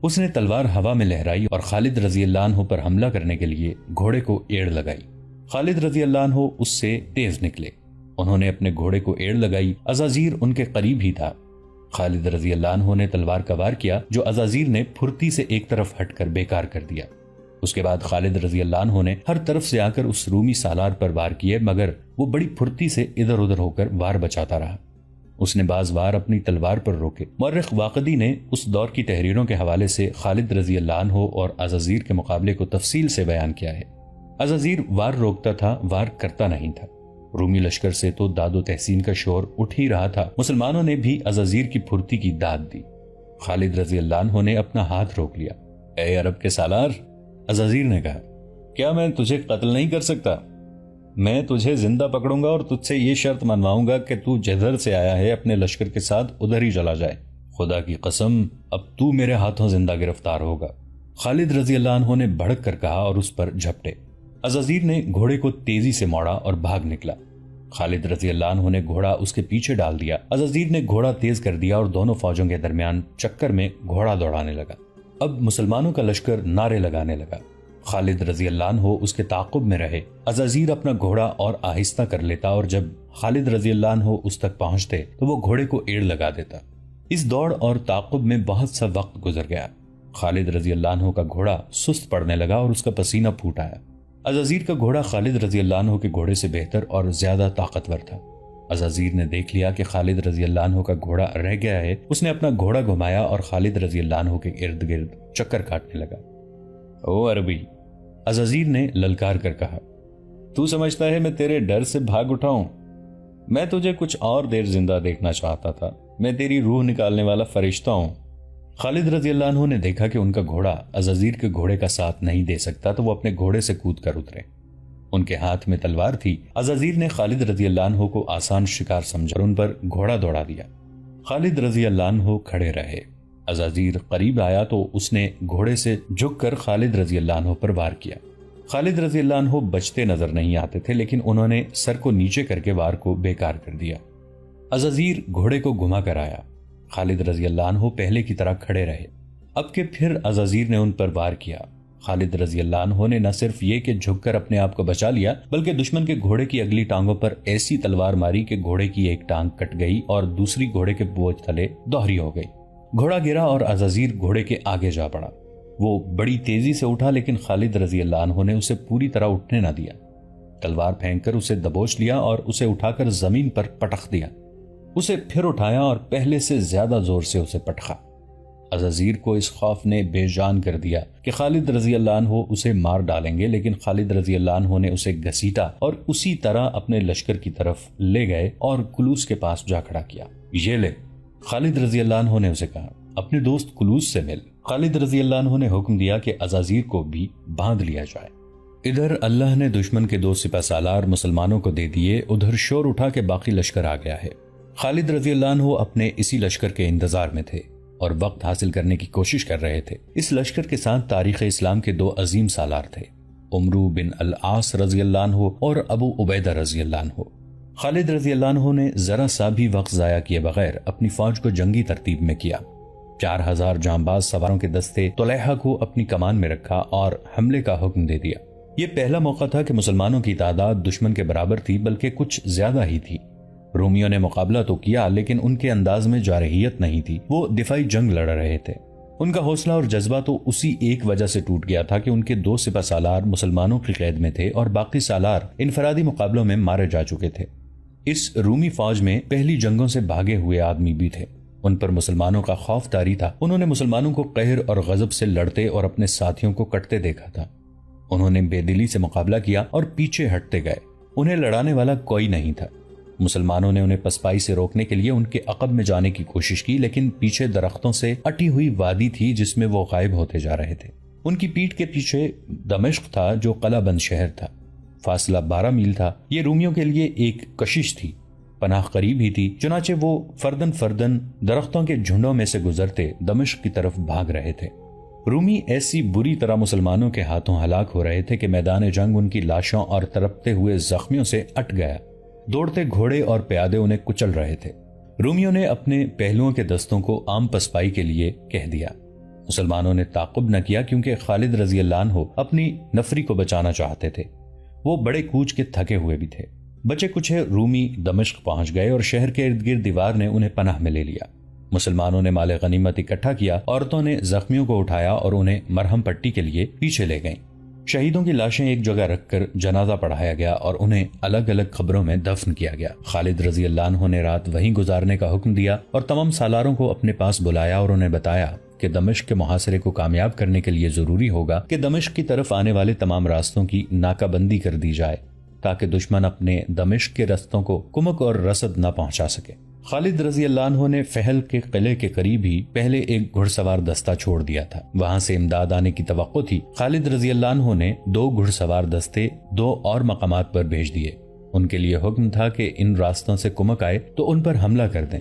اس نے تلوار ہوا میں لہرائی اور خالد رضی اللہ عنہ پر حملہ کرنے کے لیے گھوڑے کو ایڑ لگائی۔ خالد رضی اللہ عنہ اس سے تیز نکلے۔ انہوں نے اپنے گھوڑے کو ایڑ لگائی۔ عزازیر ان کے قریب ہی تھا۔ خالد رضی اللہ عنہ نے تلوار کا وار کیا جو عزازیر نے پھرتی سے ایک طرف ہٹ کر بیکار کر دیا۔ اس کے بعد خالد رضی اللہ عنہ نے ہر طرف سے آ کر اس رومی سالار پر وار کیے، مگر وہ بڑی پھرتی سے ادھر ادھر ہو کر وار بچاتا رہا۔ اس نے بعض وار اپنی تلوار پر روکے۔ مورخ واقدی نے اس دور کی تحریروں کے حوالے سے خالد رضی اللہ عنہ اور عزازیر کے مقابلے کو تفصیل سے بیان کیا ہے۔ عزازیر وار روکتا تھا، وار کرتا نہیں تھا۔ رومی لشکر سے تو داد و تحسین کا شور اٹھ ہی رہا تھا، مسلمانوں نے بھی عزازیر کی پھرتی کی داد دی۔ خالد رضی اللہ عنہ نے اپنا ہاتھ روک لیا۔ اے عرب کے سالار، عزازیر نے کہا، کیا میں تجھے قتل نہیں کر سکتا؟ میں تجھے زندہ پکڑوں گا اور تجھ سے یہ شرط منواؤں گا کہ تو جدھر سے آیا ہے اپنے لشکر کے ساتھ ادھر ہی چلا جائے۔ خدا کی قسم، اب تو میرے ہاتھوں زندہ گرفتار ہوگا۔ خالد رضی اللہ عنہ نے بھڑک کر کہا اور اس پر جھپٹے۔ عزازیر نے گھوڑے کو تیزی سے موڑا اور بھاگ نکلا۔ خالد رضی اللہ عنہ نے گھوڑا اس کے پیچھے ڈال دیا۔ عزازیر نے گھوڑا تیز کر دیا اور دونوں فوجوں کے درمیان چکر میں گھوڑا دوڑانے لگا۔ اب مسلمانوں کا لشکر نعرے لگانے لگا۔ خالد رضی اللہ عنہ اس کے تعاقب میں رہے۔ عزازیر اپنا گھوڑا اور آہستہ کر لیتا اور جب خالد رضی اللہ عنہ اس تک پہنچتے تو وہ گھوڑے کو ایڑ لگا دیتا۔ اس دوڑ اور تعاقب میں بہت سا وقت گزر گیا۔ خالد رضی اللہ عنہ کا گھوڑا سست پڑنے لگا اور اس کا پسینہ پھوٹ آیا۔ عزازیر کا گھوڑا خالد رضی اللہ عنہ کے گھوڑے سے بہتر اور زیادہ طاقتور تھا۔ عزازیر نے دیکھ لیا کہ خالد رضی اللہ عنہ کا گھوڑا رہ گیا ہے۔ اس نے اپنا گھوڑا گھمایا اور خالد رضی اللہ عنہ کے ارد گرد چکر کاٹنے لگا۔ او عربی، عزازیر نے للکار کر کہا، تو سمجھتا ہے میں تیرے ڈر سے بھاگ اٹھا ہوں؟ میں تجھے کچھ اور دیر زندہ دیکھنا چاہتا تھا۔ میں تیری روح نکالنے والا فرشتہ ہوں۔ خالد رضی اللہ عنہ نے دیکھا کہ ان کا گھوڑا عزازیر کے گھوڑے کا ساتھ نہیں دے سکتا تو وہ اپنے گھوڑے سے کود کر اترے۔ ان کے ہاتھ میں تلوار تھی۔ عزازیر نے خالد رضی اللہ عنہ کو آسان شکار سمجھا اور ان پر گھوڑا دوڑا دیا۔ خالد رضی اللہ عنہ کھڑے رہے۔ عزازیر قریب آیا تو اس نے گھوڑے سے جھک کر خالد رضی اللہ عنہ پر وار کیا۔ خالد رضی اللہ عنہ بچتے نظر نہیں آتے تھے، لیکن انہوں نے سر کو نیچے کر کے وار کو بیکار کر دیا۔ عزازیر گھوڑے کو گھما کر آیا۔ خالد رضی اللہ عنہ پہلے کی طرح کھڑے رہے۔ اب کہ پھر عزازیر نے ان پر وار کیا۔ خالد رضی اللہ عنہ نے نہ صرف یہ کہ جھک کر اپنے آپ کو بچا لیا، بلکہ دشمن کے گھوڑے کی اگلی ٹانگوں پر ایسی تلوار ماری کہ گھوڑے کی ایک ٹانگ کٹ گئی اور دوسری گھوڑے کے بوجھ تلے دوہری ہو گئی۔ گھوڑا گرا اور عزازیر گھوڑے کے آگے جا پڑا۔ وہ بڑی تیزی سے اٹھا، لیکن خالد رضی اللہ عنہ نے اسے پوری طرح اٹھنے نہ دیا۔ تلوار پھینک کر اسے دبوچ لیا اور اسے اٹھا کر زمین پر پٹخ دیا۔ اسے پھر اٹھایا اور پہلے سے زیادہ زور سے اسے پٹخا۔ عزازیر کو اس خوف نے بے جان کر دیا کہ خالد رضی اللہ عنہ اسے مار ڈالیں گے، لیکن خالد رضی اللہ عنہ نے اسے گھسیٹا اور اسی طرح اپنے لشکر کی طرف لے گئے اور کلوس کے پاس جا کھڑا کیا۔ یہ لے، خالد رضی اللہ عنہ نے اسے کہا، اپنے دوست کلوس سے مل۔ خالد رضی اللہ عنہ نے حکم دیا کہ عزازیر کو بھی باندھ لیا جائے۔ ادھر اللہ نے دشمن کے 2 سپہ سالار مسلمانوں کو دے دیے، ادھر شور اٹھا کہ باقی لشکر آ گیا ہے۔ خالد رضی اللہ عنہ اپنے اسی لشکر کے انتظار میں تھے اور وقت حاصل کرنے کی کوشش کر رہے تھے۔ اس لشکر کے ساتھ تاریخ اسلام کے 2 عظیم سالار تھے، عمرو بن العاص رضی اللہ عنہ اور ابو عبیدہ رضی اللہ عنہ۔ خالد رضی اللہ عنہ نے ذرا سا بھی وقت ضائع کیے بغیر اپنی فوج کو جنگی ترتیب میں کیا۔ 4000 جانباز سواروں کے دستے طلیحہ کو اپنی کمان میں رکھا اور حملے کا حکم دے دیا۔ یہ پہلا موقع تھا کہ مسلمانوں کی تعداد دشمن کے برابر تھی، بلکہ کچھ زیادہ ہی تھی۔ رومیوں نے مقابلہ تو کیا، لیکن ان کے انداز میں جارحیت نہیں تھی۔ وہ دفاعی جنگ لڑ رہے تھے۔ ان کا حوصلہ اور جذبہ تو اسی ایک وجہ سے ٹوٹ گیا تھا کہ ان کے 2 سپہ سالار مسلمانوں کی قید میں تھے اور باقی سالار انفرادی مقابلوں میں مارے جا چکے تھے۔ اس رومی فوج میں پہلی جنگوں سے بھاگے ہوئے آدمی بھی تھے۔ ان پر مسلمانوں کا خوف طاری تھا۔ انہوں نے مسلمانوں کو قہر اور غضب سے لڑتے اور اپنے ساتھیوں کو کٹتے دیکھا تھا۔ انہوں نے بے دلی سے مقابلہ کیا اور پیچھے ہٹتے گئے۔ انہیں لڑانے والا کوئی نہیں تھا۔ مسلمانوں نے انہیں پسپائی سے روکنے کے لیے ان کے عقب میں جانے کی کوشش کی، لیکن پیچھے درختوں سے اٹی ہوئی وادی تھی جس میں وہ غائب ہوتے جا رہے تھے۔ ان کی پیٹھ کے پیچھے دمشق تھا جو قلعہ بند شہر تھا۔ فاصلہ 12 میل تھا۔ یہ رومیوں کے لیے ایک کشش تھی۔ پناہ قریب ہی تھی، چنانچہ وہ فردن فردن درختوں کے جھنڈوں میں سے گزرتے دمشق کی طرف بھاگ رہے تھے۔ رومی ایسی بری طرح مسلمانوں کے ہاتھوں ہلاک ہو رہے تھے کہ میدان جنگ ان کی لاشوں اور تڑپتے ہوئے زخمیوں سے اٹ گیا۔ دوڑتے گھوڑے اور پیادے انہیں کچل رہے تھے۔ رومیوں نے اپنے پہلوؤں کے دستوں کو عام پسپائی کے لیے کہہ دیا۔ مسلمانوں نے تعقب نہ کیا کیونکہ خالد رضی اللہ عنہ اپنی نفری کو بچانا چاہتے تھے۔ وہ بڑے کوچ کے تھکے ہوئے بھی تھے۔ بچے کچھ رومی دمشق پہنچ گئے اور شہر کے ارد گرد دیوار نے انہیں پناہ میں لے لیا۔ مسلمانوں نے مال غنیمت اکٹھا کیا، عورتوں نے زخمیوں کو اٹھایا اور انہیں مرہم پٹی کے لیے پیچھے لے گئیں۔ شہیدوں کی لاشیں ایک جگہ رکھ کر جنازہ پڑھایا گیا اور انہیں الگ الگ قبروں میں دفن کیا گیا۔ خالد رضی اللہ عنہ نے رات وہیں گزارنے کا حکم دیا اور تمام سالاروں کو اپنے پاس بلایا اور انہیں بتایا کہ دمشق کے محاصرے کو کامیاب کرنے کے لیے ضروری ہوگا کہ دمشق کی طرف آنے والے تمام راستوں کی ناکہ بندی کر دی جائے تاکہ دشمن اپنے دمشق کے رستوں کو کمک اور رسد نہ پہنچا سکے۔ خالد رضی اللہ عنہ نے فہل کے قلعے کے قریب ہی پہلے ایک گھڑ سوار دستہ چھوڑ دیا تھا۔ وہاں سے امداد آنے کی توقع تھی۔ خالد رضی اللہ عنہ نے 2 گھڑ سوار دستے 2 اور مقامات پر بھیج دیے۔ ان کے لیے حکم تھا کہ ان راستوں سے کمک آئے تو ان پر حملہ کر دیں۔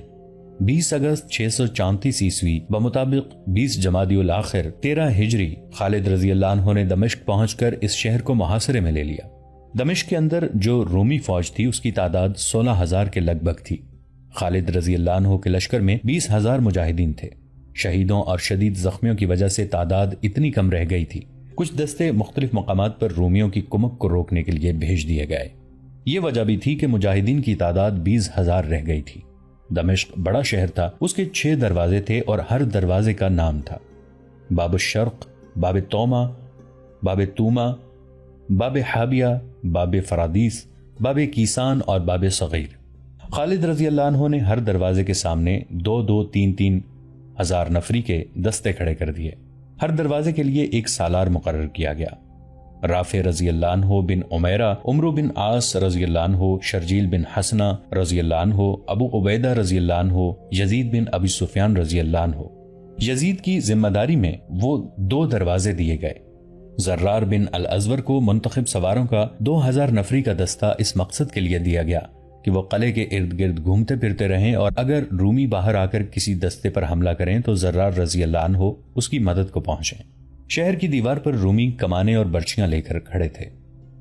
20 اگست 634 عیسوی بمطابق 20 جمادی الاخر 13 ہجری خالد رضی اللہ عنہ نے دمشق پہنچ کر اس شہر کو محاصرے میں لے لیا۔ دمشق کے اندر جو رومی فوج تھی اس کی تعداد 16,000 کے لگ بھگ تھی۔ خالد رضی اللہ عنہ کے لشکر میں 20,000 مجاہدین تھے۔ شہیدوں اور شدید زخمیوں کی وجہ سے تعداد اتنی کم رہ گئی تھی۔ کچھ دستے مختلف مقامات پر رومیوں کی کمک کو روکنے کے لیے بھیج دیے گئے۔ یہ وجہ بھی تھی کہ مجاہدین کی تعداد 20,000 رہ گئی تھی۔ دمشق بڑا شہر تھا، اس کے 6 دروازے تھے اور ہر دروازے کا نام تھا۔ باب الشرق، باب توما، باب توما، باب حابیہ، باب فرادیس، باب کیسان اور باب صغیر۔ خالد رضی اللہ عنہ نے ہر دروازے کے سامنے 2-2، 3-3 ہزار نفری کے دستے کھڑے کر دیے۔ ہر دروازے کے لیے ایک سالار مقرر کیا گیا۔ رافع رضی اللہ عنہ بن عمیرہ، عمرو بن عاص رضی اللہ عنہ، شرجیل بن حسنہ رضی اللہ عنہ، ابو عبیدہ رضی اللہ عنہ، یزید بن ابی سفیان رضی اللہ عنہ۔ یزید کی ذمہ داری میں وہ 2 دروازے دیے گئے۔ زرار بن الازور کو منتخب سواروں کا 2000 نفری کا دستہ اس مقصد کے لیے دیا گیا کہ وہ قلعے کے ارد گرد گھومتے پھرتے رہیں اور اگر رومی باہر آ کر کسی دستے پر حملہ کریں تو زرار رضی اللہ عنہ اس کی مدد کو پہنچیں۔ شہر کی دیوار پر رومی کمانے اور برچیاں لے کر کھڑے تھے۔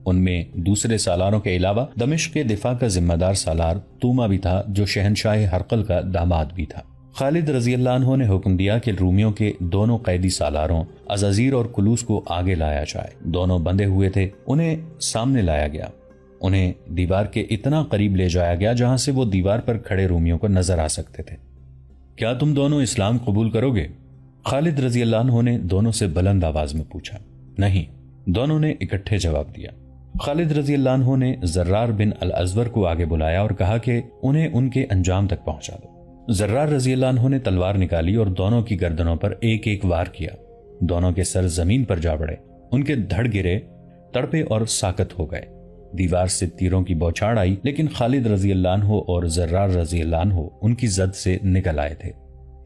ان میں دوسرے سالاروں کے علاوہ دمشق کے دفاع کا ذمہ دار سالار توما بھی تھا جو شہنشاہ ہرقل کا داماد بھی تھا۔ خالد رضی اللہ عنہ نے حکم دیا کہ رومیوں کے دونوں قیدی سالاروں عزازیر اور کلوس کو آگے لایا جائے۔ دونوں بندھے ہوئے تھے، انہیں سامنے لایا گیا۔ انہیں دیوار کے اتنا قریب لے جایا گیا جہاں سے وہ دیوار پر کھڑے رومیوں کو نظر آ سکتے تھے۔ کیا تم دونوں اسلام قبول کرو گے؟ خالد رضی اللہ عنہ نے دونوں سے بلند آواز میں پوچھا۔ نہیں، دونوں نے اکٹھے جواب دیا۔ خالد رضی اللہ عنہ نے زرار بن الازور کو آگے بلایا اور کہا کہ انہیں ان کے انجام تک پہنچا دو۔ زرار رضی اللہ عنہ نے تلوار نکالی اور دونوں کی گردنوں پر ایک ایک وار کیا۔ دونوں کے سر زمین پر جا پڑے، ان کے دھڑ گرے، تڑپے اور ساکت ہو گئے۔ دیوار سے تیروں کی بوچھاڑ آئی لیکن خالد رضی اللہ عنہ اور زرار رضی اللہ عنہ ان کی زد سے نکل آئے تھے۔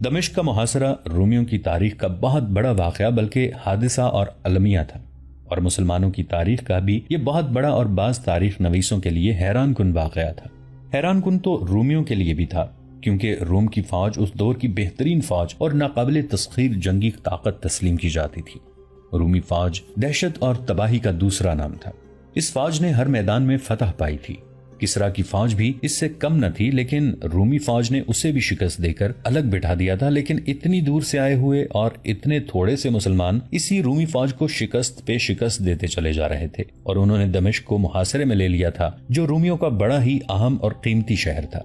دمشق کا محاصرہ رومیوں کی تاریخ کا بہت بڑا واقعہ بلکہ حادثہ اور المیہ تھا، اور مسلمانوں کی تاریخ کا بھی یہ بہت بڑا اور بعض تاریخ نویسوں کے لیے حیران کن واقعہ تھا۔ حیران کن تو رومیوں کے لیے بھی تھا کیونکہ روم کی فوج اس دور کی بہترین فوج اور ناقابل تسخیر جنگی طاقت تسلیم کی جاتی تھی۔ رومی فوج دہشت اور تباہی کا دوسرا نام تھا۔ اس فوج نے ہر میدان میں فتح پائی تھی۔ کسرا کی فوج بھی اس سے کم نہ تھی لیکن رومی فوج نے اسے بھی شکست دے کر الگ بٹھا دیا تھا، لیکن اتنی دور سے آئے ہوئے اور اتنے تھوڑے سے مسلمان اسی رومی فوج کو شکست پہ شکست دیتے چلے جا رہے تھے، اور انہوں نے دمشق کو محاصرے میں لے لیا تھا جو رومیوں کا بڑا ہی اہم اور قیمتی شہر تھا۔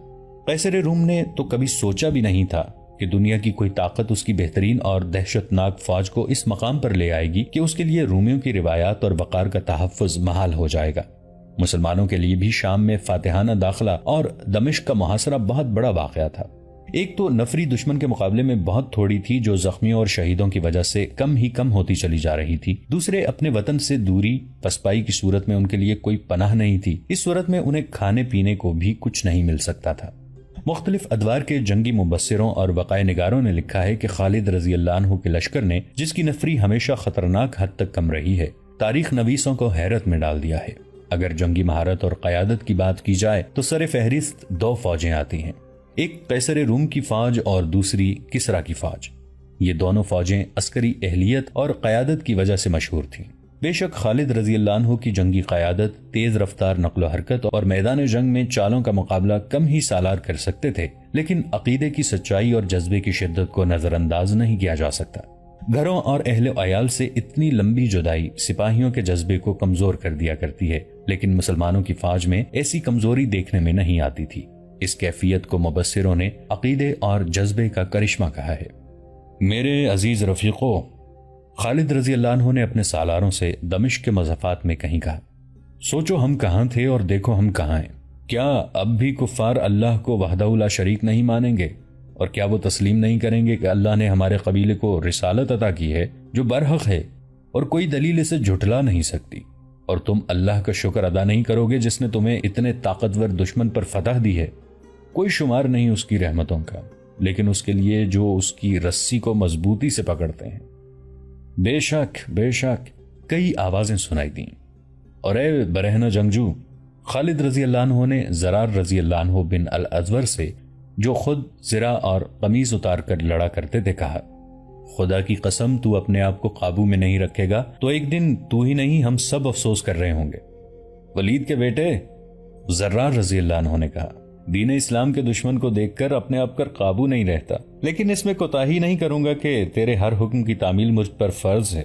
قیصر روم نے تو کبھی سوچا بھی نہیں تھا کہ دنیا کی کوئی طاقت اس کی بہترین اور دہشت ناک فوج کو اس مقام پر لے آئے گی کہ اس کے لیے رومیوں کی روایات اور وقار کا تحفظ محال ہو جائے گا۔ مسلمانوں کے لیے بھی شام میں فاتحانہ داخلہ اور دمشق کا محاصرہ بہت بڑا واقعہ تھا۔ ایک تو نفری دشمن کے مقابلے میں بہت تھوڑی تھی جو زخمیوں اور شہیدوں کی وجہ سے کم ہی کم ہوتی چلی جا رہی تھی، دوسرے اپنے وطن سے دوری پسپائی کی صورت میں ان کے لیے کوئی پناہ نہیں تھی، اس صورت میں انہیں کھانے پینے کو بھی کچھ نہیں مل سکتا تھا۔ مختلف ادوار کے جنگی مبصروں اور وقائع نگاروں نے لکھا ہے کہ خالد رضی اللہ عنہ کے لشکر نے، جس کی نفری ہمیشہ خطرناک حد تک کم رہی ہے، تاریخ نویسوں کو حیرت میں ڈال دیا ہے۔ اگر جنگی مہارت اور قیادت کی بات کی جائے تو سر فہرست 2 فوجیں آتی ہیں، ایک قیصر روم کی فوج اور دوسری کسرا کی فوج۔ یہ دونوں فوجیں عسکری اہلیت اور قیادت کی وجہ سے مشہور تھیں۔ بے شک خالد رضی اللہ عنہ کی جنگی قیادت، تیز رفتار نقل و حرکت اور میدان جنگ میں چالوں کا مقابلہ کم ہی سالار کر سکتے تھے، لیکن عقیدے کی سچائی اور جذبے کی شدت کو نظر انداز نہیں کیا جا سکتا۔ گھروں اور اہل و عیال سے اتنی لمبی جدائی سپاہیوں کے جذبے کو کمزور کر دیا کرتی ہے، لیکن مسلمانوں کی فوج میں ایسی کمزوری دیکھنے میں نہیں آتی تھی۔ اس کیفیت کو مبصروں نے عقیدے اور جذبے کا کرشمہ کہا ہے۔ میرے عزیز رفیقو، خالد رضی اللہ عنہ نے اپنے سالاروں سے دمشق کے مضافات میں کہیں کہا، سوچو ہم کہاں تھے اور دیکھو ہم کہاں ہیں۔ کیا اب بھی کفار اللہ کو وحدہ لا شریک نہیں مانیں گے؟ اور کیا وہ تسلیم نہیں کریں گے کہ اللہ نے ہمارے قبیلے کو رسالت عطا کی ہے جو برحق ہے اور کوئی دلیل اسے جھٹلا نہیں سکتی؟ اور تم اللہ کا شکر ادا نہیں کرو گے جس نے تمہیں اتنے طاقتور دشمن پر فتح دی ہے؟ کوئی شمار نہیں اس کی رحمتوں کا، لیکن اس کے لیے جو اس کی رسی کو مضبوطی سے پکڑتے ہیں۔ بے شک بے شک، کئی آوازیں سنائی دیں۔ اور اے برہنہ جنگجو، خالد رضی اللہ عنہ نے زرار رضی اللہ عنہ بن الازور سے، جو خود زرہ اور قمیص اتار کر لڑا کرتے تھے، کہا، خدا کی قسم تو اپنے آپ کو قابو میں نہیں رکھے گا تو ایک دن تو ہی نہیں ہم سب افسوس کر رہے ہوں گے۔ ولید کے بیٹے، زرار رضی اللہ عنہ نے کہا، دین اسلام کے دشمن کو دیکھ کر اپنے آپ پر قابو نہیں رہتا، لیکن اس میں کوتاہی نہیں کروں گا کہ تیرے ہر حکم کی تعمیل مجھ پر فرض ہے۔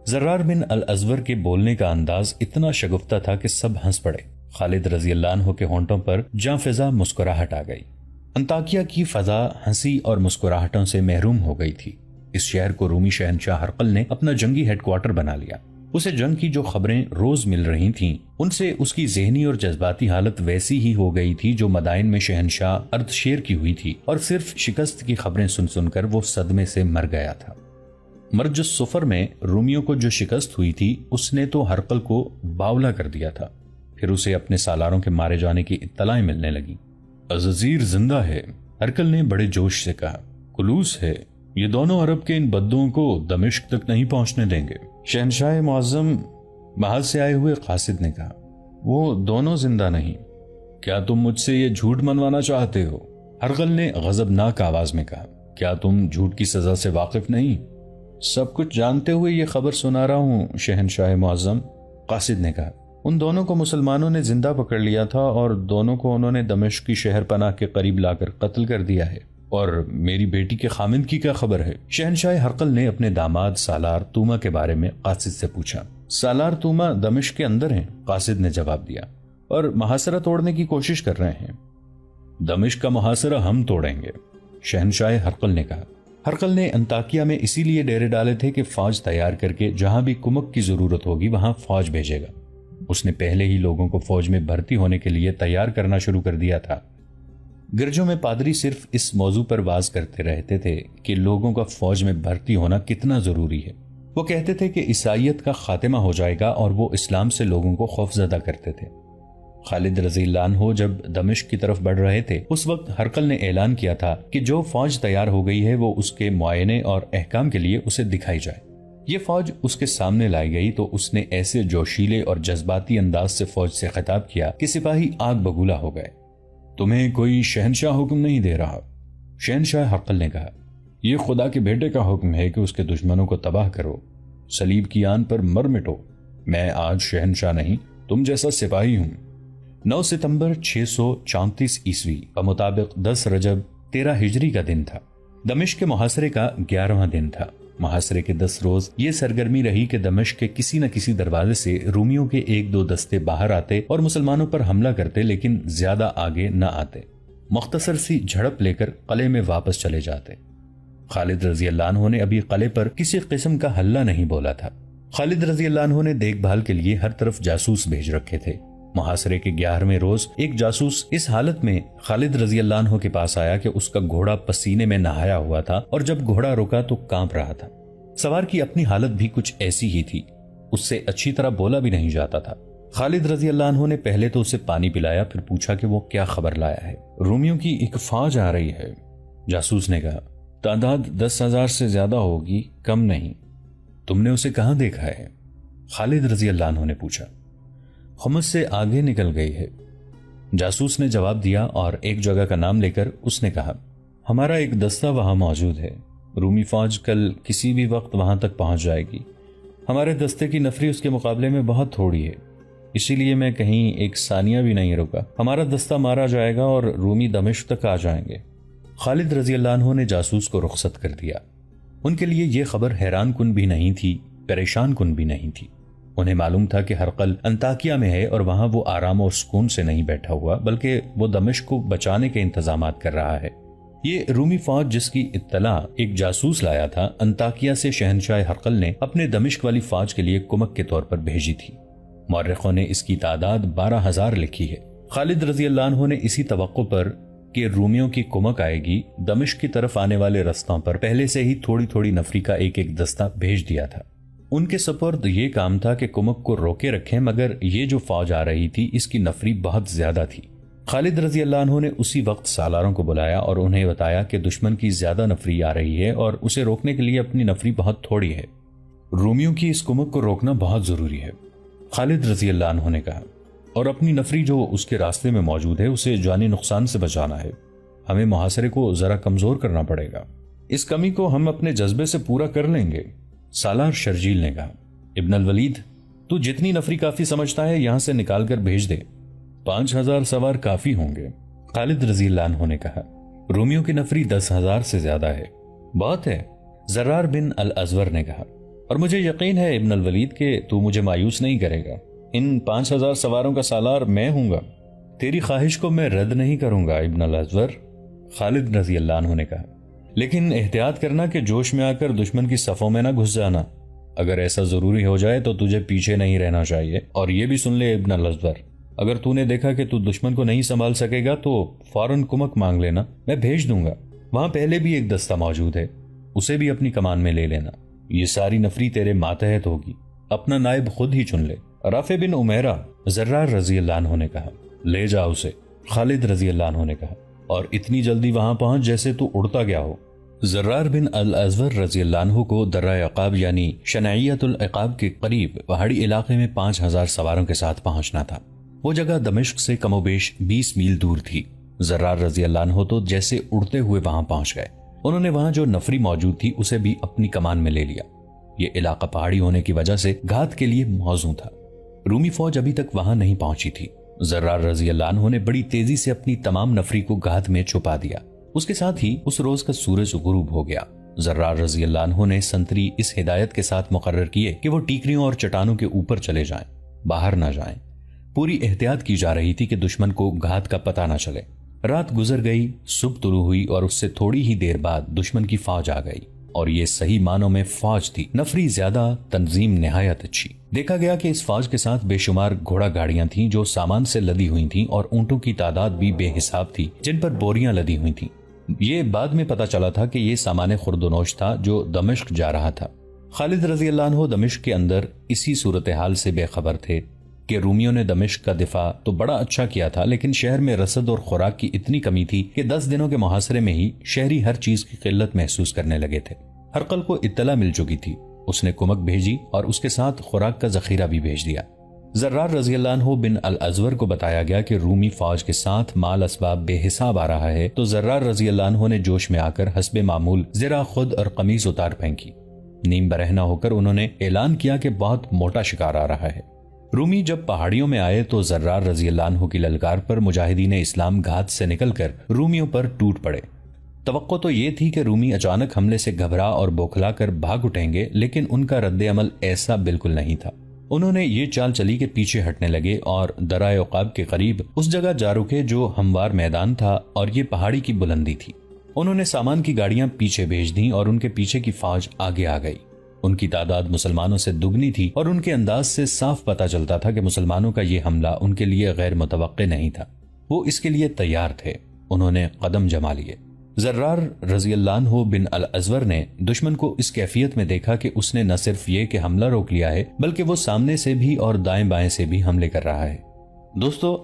زرار بن الازور کے بولنے کا انداز اتنا شگفتہ تھا کہ سب ہنس پڑے۔ خالد رضی اللہ عنہ کے ہونٹوں پر جاں فضا مسکراہٹ آ گئی۔ انطاکیہ کی فضا ہنسی اور مسکراہٹوں سے محروم ہو گئی تھی۔ اس شہر کو رومی شہنشاہ ہرقل نے اپنا جنگی ہیڈ کوارٹر بنا لیا۔ اسے جنگ کی جو خبریں روز مل رہی تھیں ان سے اس کی ذہنی اور جذباتی حالت ویسی ہی ہو گئی تھی جو مدائن میں شہنشاہ اردشیر کی ہوئی تھی، اور صرف شکست کی خبریں سن سن کر وہ صدمے سے مر گیا تھا۔ مرج الصفر میں رومیوں کو جو شکست ہوئی تھی اس نے تو ہرقل کو باولا کر دیا تھا۔ پھر اسے اپنے سالاروں کے مارے جانے کی اطلاعیں ملنے لگیں۔ عزازیر زندہ ہے، ہرقل نے بڑے جوش سے کہا۔ کلوس ہے، یہ دونوں عرب کے ان بدوں کو دمشق تک نہیں پہنچنے دیں گے۔ شہنشاہ معظم، محل سے آئے ہوئے قاصد نے کہا، وہ دونوں زندہ نہیں۔ کیا تم مجھ سے یہ جھوٹ منوانا چاہتے ہو؟ ہرقل نے غضبناک آواز میں کہا، کیا تم جھوٹ کی سزا سے واقف نہیں؟ سب کچھ جانتے ہوئے یہ خبر سنا رہا ہوں شہنشاہ معظم، قاصد نے کہا۔ ان دونوں کو مسلمانوں نے زندہ پکڑ لیا تھا اور دونوں کو انہوں نے دمشق کی شہر پناہ کے قریب لا کر قتل کر دیا ہے۔ اور میری بیٹی کے خامند کی کیا خبر ہے؟ شہنشاہ ہرقل نے اپنے داماد سالار توما کے بارے میں قاصد سے پوچھا۔ سالار توما دمشق کے اندر ہیں، قاصد نے جواب دیا، اور محاصرہ توڑنے کی کوشش کر رہے ہیں۔ دمشق کا محاصرہ ہم توڑیں گے، شہنشاہ ہرقل نے کہا۔ ہرقل نے انطاکیہ میں اسی لیے ڈیرے ڈالے تھے کہ فوج تیار کر کے جہاں بھی کمک کی ضرورت ہوگی وہاں فوج بھیجے گا۔ اس نے پہلے ہی لوگوں کو فوج میں بھرتی ہونے کے لیے تیار کرنا شروع کر دیا تھا۔ گرجوں میں پادری صرف اس موضوع پر واز کرتے رہتے تھے کہ لوگوں کا فوج میں بھرتی ہونا کتنا ضروری ہے۔ وہ کہتے تھے کہ عیسائیت کا خاتمہ ہو جائے گا، اور وہ اسلام سے لوگوں کو خوفزدہ کرتے تھے۔ خالد رضی اللہ عنہ جب دمشق کی طرف بڑھ رہے تھے اس وقت ہرقل نے اعلان کیا تھا کہ جو فوج تیار ہو گئی ہے وہ اس کے معائنے اور احکام کے لیے اسے دکھائی جائے۔ یہ فوج اس کے سامنے لائی گئی تو اس نے ایسے جوشیلے اور جذباتی انداز سے فوج سے خطاب کیا کہ سپاہی آگ بگولا ہو گئے۔ تمہیں کوئی شہنشاہ حکم نہیں دے رہا، شہنشاہ ہرقل نے کہا، یہ خدا کے بیٹے کا حکم ہے کہ اس کے دشمنوں کو تباہ کرو، صلیب کی آن پر مر مٹو۔ میں آج شہنشاہ نہیں، تم جیسا سپاہی ہوں۔ 9 ستمبر 634 عیسوی کا مطابق 10 رجب 13 ہجری کا دن تھا۔ دمشق کے محاصرے کا 11واں دن تھا۔ محاصرے کے 10 روز یہ سرگرمی رہی کہ دمشق کے کسی نہ کسی دروازے سے رومیوں کے 1-2 دستے باہر آتے اور مسلمانوں پر حملہ کرتے، لیکن زیادہ آگے نہ آتے۔ مختصر سی جھڑپ لے کر قلعے میں واپس چلے جاتے۔ خالد رضی اللہ عنہ نے ابھی قلعے پر کسی قسم کا حلہ نہیں بولا تھا۔ خالد رضی اللہ عنہ نے دیکھ بھال کے لیے ہر طرف جاسوس بھیج رکھے تھے۔ محاصرے کے 11ویں روز ایک جاسوس اس حالت میں خالد رضی اللہ عنہ کے پاس آیا کہ اس کا گھوڑا پسینے میں نہایا ہوا تھا، اور جب گھوڑا رکا تو کانپ رہا تھا۔ سوار کی اپنی حالت بھی کچھ ایسی ہی تھی، اس سے اچھی طرح بولا بھی نہیں جاتا تھا۔ خالد رضی اللہ عنہ نے پہلے تو اسے پانی پلایا، پھر پوچھا کہ وہ کیا خبر لایا ہے۔ رومیوں کی ایک فوج آ رہی ہے، جاسوس نے کہا، تعداد 10,000 سے زیادہ ہوگی، کم نہیں۔ تم نے اسے کہاں دیکھا ہے؟ خالد رضی اللہ عنہ نے پوچھا۔ خمس سے آگے نکل گئی ہے، جاسوس نے جواب دیا، اور ایک جگہ کا نام لے کر اس نے کہا، ہمارا ایک دستہ وہاں موجود ہے، رومی فوج کل کسی بھی وقت وہاں تک پہنچ جائے گی۔ ہمارے دستے کی نفری اس کے مقابلے میں بہت تھوڑی ہے، اسی لیے میں کہیں ایک ثانیہ بھی نہیں رکا۔ ہمارا دستہ مارا جائے گا اور رومی دمشق تک آ جائیں گے۔ خالد رضی اللہ عنہ نے جاسوس کو رخصت کر دیا۔ ان کے لیے یہ خبر حیران کن بھی نہیں تھی، پریشان کن بھی نہیں تھی۔ انہیں معلوم تھا کہ ہرقل انطاکیہ میں ہے اور وہاں وہ آرام اور سکون سے نہیں بیٹھا ہوا، بلکہ وہ دمشق کو بچانے کے انتظامات کر رہا ہے۔ یہ رومی فوج جس کی اطلاع ایک جاسوس لایا تھا، انطاکیہ سے شہنشاہ ہرقل نے اپنے دمشق والی فوج کے لیے کمک کے طور پر بھیجی تھی۔ مورخوں نے اس کی تعداد 12,000 لکھی ہے۔ خالد رضی اللہ عنہ نے اسی توقع پر کہ رومیوں کی کمک آئے گی، دمشق کی طرف آنے والے رستوں پر پہلے سے ہی تھوڑی تھوڑی نفری کا ایک ایک دستہ بھیج دیا تھا۔ ان کے سپرد یہ کام تھا کہ کمک کو روکے رکھیں، مگر یہ جو فوج آ رہی تھی اس کی نفری بہت زیادہ تھی۔ خالد رضی اللہ عنہ نے اسی وقت سالاروں کو بلایا اور انہیں بتایا کہ دشمن کی زیادہ نفری آ رہی ہے اور اسے روکنے کے لیے اپنی نفری بہت تھوڑی ہے۔ رومیوں کی اس کمک کو روکنا بہت ضروری ہے، خالد رضی اللہ عنہ نے کہا، اور اپنی نفری جو اس کے راستے میں موجود ہے اسے جانی نقصان سے بچانا ہے۔ ہمیں محاصرے کو ذرا کمزور کرنا پڑے گا، اس کمی کو ہم اپنے جذبے سے پورا کر لیں گے۔ سالار شرجیل نے کہا، ابن الولید، تو جتنی نفری کافی سمجھتا ہے یہاں سے نکال کر بھیج دے، 5,000 سوار کافی ہوں گے۔ خالد رضی اللہ عنہ نے کہا، رومیوں کی نفری 10,000 سے زیادہ ہے۔ بہت ہے، زرار بن الازور نے کہا، اور مجھے یقین ہے ابن الولید کہ تو مجھے مایوس نہیں کرے گا، ان 5,000 سواروں کا سالار میں ہوں گا۔ تیری خواہش کو میں رد نہیں کروں گا ابن الازور، خالد رضی اللہ عنہ نے کہا، لیکن احتیاط کرنا کہ جوش میں آ کر دشمن کی صفوں میں نہ گھس جانا۔ اگر ایسا ضروری ہو جائے تو تجھے پیچھے نہیں رہنا چاہیے، اور یہ بھی سن لے ابن الازور، اگر تو نے دیکھا کہ تو دشمن کو نہیں سنبھال سکے گا تو فوراً کمک مانگ لینا، میں بھیج دوں گا۔ وہاں پہلے بھی ایک دستہ موجود ہے، اسے بھی اپنی کمان میں لے لینا۔ یہ ساری نفری تیرے ماتحت ہوگی، اپنا نائب خود ہی چن لے۔ رافع بن عمیرہ، زرار رضی اللہ عنہ نے کہا، لے جا اسے، خالد رضی اللہ عنہ نے کہا، اور اتنی جلدی وہاں پہنچ جیسے تو اڑتا گیا ہو۔ زرار بن الازور رضی اللہ عنہ کو درہ عقاب یعنی شنعیت العقاب کے قریب پہاڑی علاقے میں 5,000 سواروں کے ساتھ پہنچنا تھا۔ وہ جگہ دمشق سے کم و بیش 20 میل دور تھی۔ زرار رضی اللہ عنہ تو جیسے اڑتے ہوئے وہاں پہنچ گئے۔ انہوں نے وہاں جو نفری موجود تھی اسے بھی اپنی کمان میں لے لیا۔ یہ علاقہ پہاڑی ہونے کی وجہ سے گھات کے لیے موزوں تھا۔ رومی فوج ابھی تک وہاں نہیں پہنچی تھی۔ زرار رضی اللہ عنہ نے بڑی تیزی سے اپنی تمام نفری کو گھات میں چھپا دیا۔ اس کے ساتھ ہی اس روز کا سورج غروب ہو گیا۔ زرار رضی اللہ عنہ نے سنتری اس ہدایت کے ساتھ مقرر کیے کہ وہ ٹیکریوں اور چٹانوں کے اوپر چلے جائیں، باہر نہ جائیں۔ پوری احتیاط کی جا رہی تھی کہ دشمن کو گھات کا پتہ نہ چلے۔ رات گزر گئی، صبح طلوع ہوئی اور اس سے تھوڑی ہی دیر بعد دشمن کی فوج آ گئی، اور یہ صحیح معنوں میں فوج تھی۔ نفری زیادہ، تنظیم نہایت اچھی۔ دیکھا گیا کہ اس فوج کے ساتھ بے شمار گھوڑا گاڑیاں تھیں جو سامان سے لدی ہوئی تھیں، اور اونٹوں کی تعداد بھی بے حساب تھی جن پر بوریاں لدی ہوئی تھیں۔ یہ بعد میں پتا چلا تھا کہ یہ سامان خردونوش تھا جو دمشق جا رہا تھا۔ خالد رضی اللہ عنہ دمشق کے اندر اسی صورتحال سے بے خبر تھے کہ رومیوں نے دمشق کا دفاع تو بڑا اچھا کیا تھا، لیکن شہر میں رسد اور خوراک کی اتنی کمی تھی کہ 10 دنوں کے محاصرے میں ہی شہری ہر چیز کی قلت محسوس کرنے لگے تھے۔ ہرقل کو اطلاع مل چکی تھی، اس نے کمک بھیجی اور اس کے ساتھ خوراک کا ذخیرہ بھی بھیج دیا۔ زرار رضی اللہ عنہ بن الازور کو بتایا گیا کہ رومی فوج کے ساتھ مال اسباب بے حساب آ رہا ہے، تو زرار رضی اللہ عنہ نے جوش میں آ کر حسب معمول زرہ خود اور قمیص اتار پھینکی۔ نیم برہنہ ہو کر انہوں نے اعلان کیا کہ بہت موٹا شکار آ رہا ہے۔ رومی جب پہاڑیوں میں آئے تو زرار رضی اللہ عنہ کی للکار پر مجاہدین اسلام گھات سے نکل کر رومیوں پر ٹوٹ پڑے۔ توقع تو یہ تھی کہ رومی اچانک حملے سے گھبرا اور بوکھلا کر بھاگ اٹھیں گے، لیکن ان کا رد عمل ایسا بالکل نہیں تھا۔ انہوں نے یہ چال چلی کہ پیچھے ہٹنے لگے اور درہ عقاب کے قریب اس جگہ جا رکے جو ہموار میدان تھا اور یہ پہاڑی کی بلندی تھی۔ انہوں نے سامان کی گاڑیاں پیچھے بھیج دیں اور ان کے پیچھے کی فوج آگے آ گئی۔ ان کی تعداد مسلمانوں سے دگنی تھی اور ان کے انداز سے صاف پتہ چلتا تھا کہ مسلمانوں کا یہ حملہ ان کے لیے غیر متوقع نہیں تھا۔ وہ اس کے لیے تیار تھے۔ انہوں نے قدم جما لیے۔ زرار رضی اللہ عنہ بن الازور نے دشمن کو اس کیفیت میں دیکھا کہ اس نے نہ صرف یہ کہ حملہ روک لیا ہے، بلکہ وہ سامنے سے بھی اور دائیں بائیں سے بھی حملے کر رہا ہے۔ دوستو،